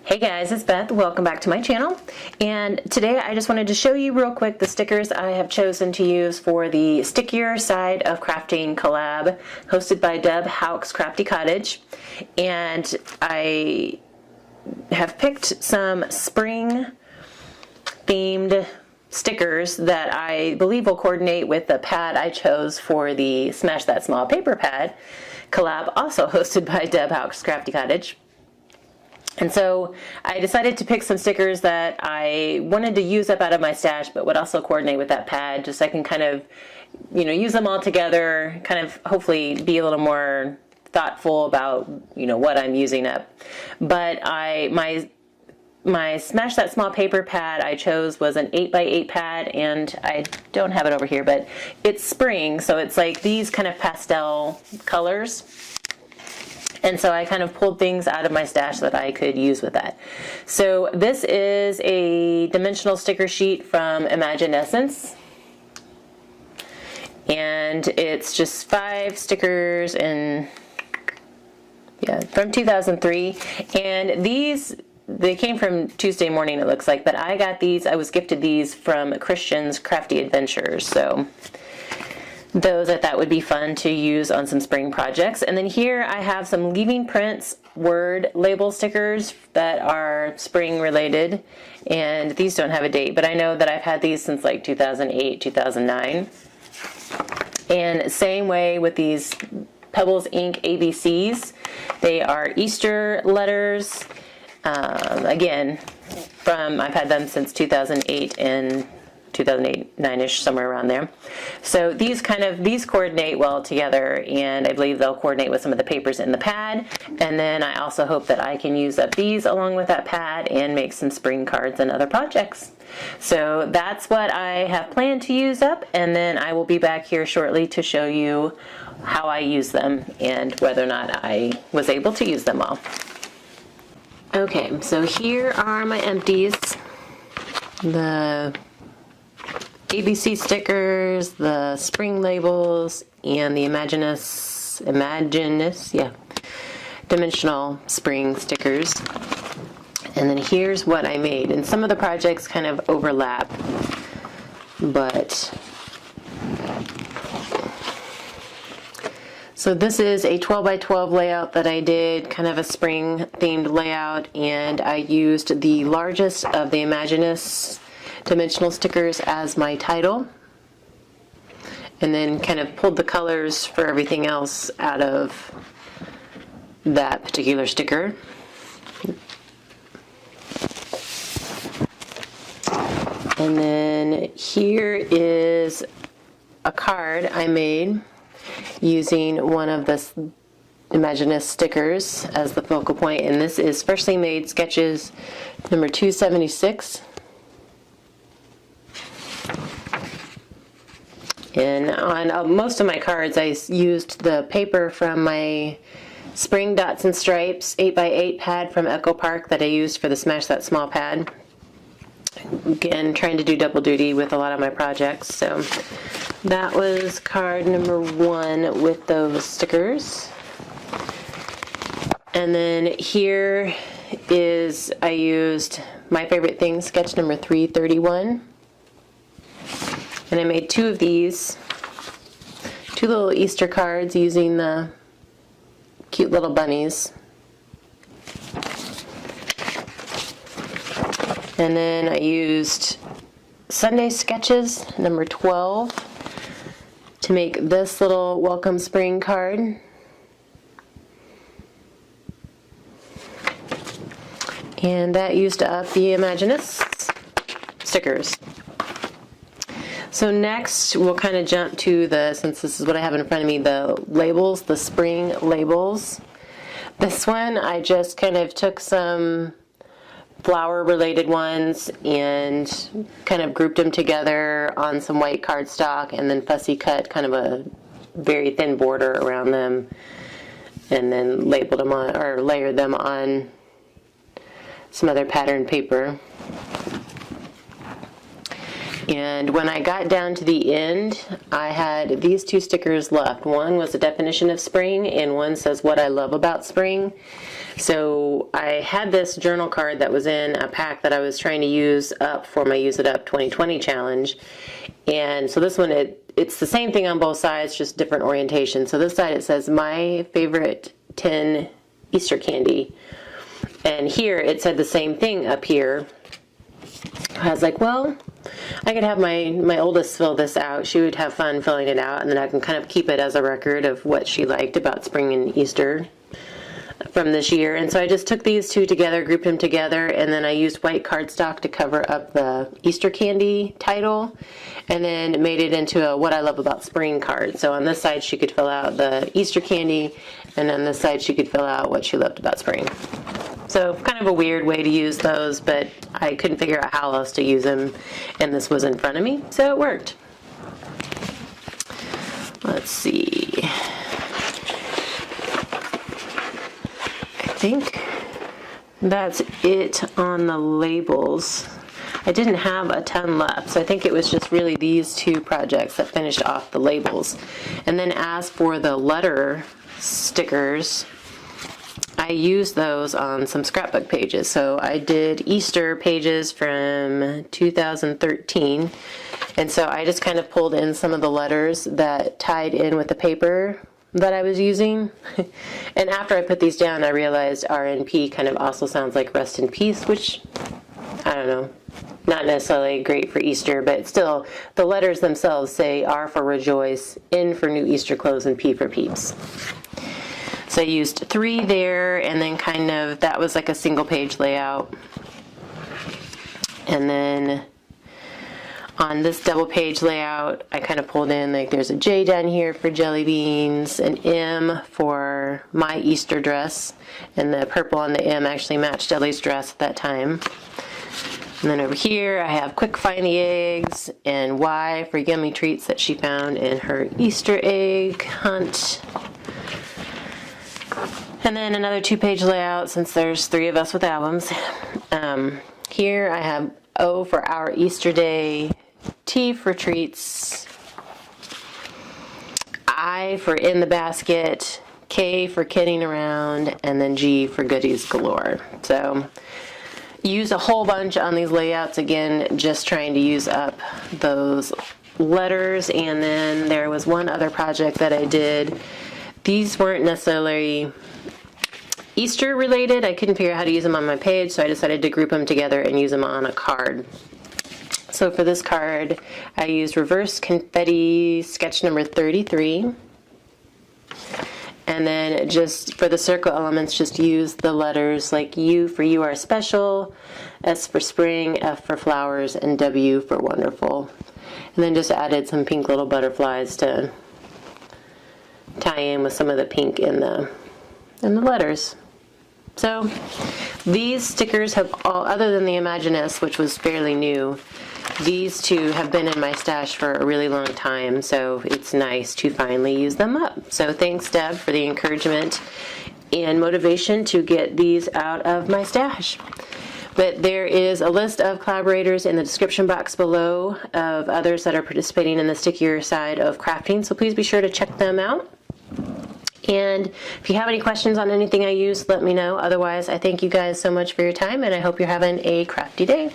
Hey guys, it's Beth. Welcome back to my channel. And today I just wanted to show you real quick the stickers I have chosen to use for the Stickier side of crafting collab hosted by Deb Houck's Crafty Cottage. And I have picked some spring themed stickers that I believe will coordinate with the pad I chose for the Smash That Small paper pad collab, also hosted by Deb Houck's Crafty Cottage. And so I decided to pick some stickers that I wanted to use up out of my stash, but would also coordinate with that pad, just so I can kind of, use them all together, kind of hopefully be a little more thoughtful about, what I'm using up. But my Smash That Small paper pad I chose was an 8x8 pad, and I don't have it over here, but it's spring, so it's like these kind of pastel colors. And so I kind of pulled things out of my stash that I could use with that. So this is a dimensional sticker sheet from Imagine Essence. And it's just 5 stickers and from 2003. And they came from Tuesday Morning, it looks like, but I was gifted these from Christian's Crafty Adventures. So those I thought would be fun to use on some spring projects. And then here I have some Leaving Prints word label stickers that are spring related. And these don't have a date, but I know that I've had these since like 2008, 2009. And same way with these Pebbles Ink ABCs. They are Easter letters. Again, I've had them since 2008 and 2008, 9-ish, somewhere around there. So these coordinate well together, and I believe they'll coordinate with some of the papers in the pad. And then I also hope that I can use up these along with that pad and make some spring cards and other projects. So that's what I have planned to use up, and then I will be back here shortly to show you how I use them and whether or not I was able to use them all. Okay, so here are my empties. The ABC stickers, the spring labels, and the dimensional spring stickers. And then here's what I made. And some of the projects kind of overlap, but so this is a 12x12 layout that I did, kind of a spring themed layout, and I used the largest of the Imaginus dimensional stickers as my title, and then kind of pulled the colors for everything else out of that particular sticker. And then here is a card I made using one of the Imaginus stickers as the focal point, and this is Freshly Made Sketches number 276. And on most of my cards, I used the paper from my Spring Dots and Stripes 8x8 pad from Echo Park that I used for the Smash That Small pad. Again, trying to do double duty with a lot of my projects. So that was card number 1 with those stickers. And then here is, I used My Favorite Thing sketch number 331. And I made 2 of these, 2 little Easter cards using the cute little bunnies. And then I used Sunday Sketches number 12 to make this little welcome spring card. And that used up the Imaginus stickers. So next we'll kind of jump to since this is what I have in front of me, the labels, the spring labels. This one I just kind of took some flower related ones and kind of grouped them together on some white cardstock, and then fussy cut kind of a very thin border around them, and then labeled them on, or layered them on some other patterned paper. And when I got down to the end, I had these two stickers left. One was a definition of spring, and one says what I love about spring. So I had this journal card that was in a pack that I was trying to use up for my Use It Up 2020 challenge. And so this one, it's the same thing on both sides, just different orientation. So this side it says, my favorite 10 Easter candy. And here it said the same thing up here. I was like, well, I could have my oldest fill this out. She would have fun filling it out, and then I can kind of keep it as a record of what she liked about spring and Easter from this year. And so I just took these two together, grouped them together, and then I used white cardstock to cover up the Easter candy title, and then made it into a what I love about spring card. So on this side she could fill out the Easter candy, and on this side she could fill out what she loved about spring. So kind of a weird way to use those, but I couldn't figure out how else to use them, and this was in front of me, so it worked. Let's see. I think that's it on the labels. I didn't have a ton left, so I think it was just really these two projects that finished off the labels. And then as for the letter stickers, I used those on some scrapbook pages. So I did Easter pages from 2013, and so I just kind of pulled in some of the letters that tied in with the paper that I was using. And after I put these down, I realized RNP kind of also sounds like rest in peace, which, I don't know, not necessarily great for Easter, but still, the letters themselves say R for rejoice, N for new Easter clothes, and P for peeps. So I used 3 there, and then kind of, that was like a single page layout. And then on this double page layout, I kind of pulled in, like there's a J down here for jelly beans, an M for my Easter dress, and the purple on the M actually matched Ellie's dress at that time. And then over here I have quick find the eggs, and Y for yummy treats that she found in her Easter egg hunt. And then another 2-page layout, since there's 3 of us with albums. Here I have O for our Easter day, T for treats, I for in the basket, K for kidding around, and then G for goodies galore. So use a whole bunch on these layouts, again, just trying to use up those letters. And then there was one other project that I did. These weren't necessarily Easter related. I couldn't figure out how to use them on my page, so I decided to group them together and use them on a card. So for this card, I used reverse confetti sketch number 33. And then just for the circle elements, just use the letters like U for you are special, S for spring, F for flowers, and W for wonderful. And then just added some pink little butterflies to tie in with some of the pink in the letters. So these stickers have all, other than the Imaginess, which was fairly new, these two have been in my stash for a really long time, so it's nice to finally use them up. So thanks, Deb, for the encouragement and motivation to get these out of my stash. But there is a list of collaborators in the description box below of others that are participating in the Stickier side of crafting, so please be sure to check them out. And if you have any questions on anything I use, let me know. Otherwise, I thank you guys so much for your time, and I hope you're having a crafty day.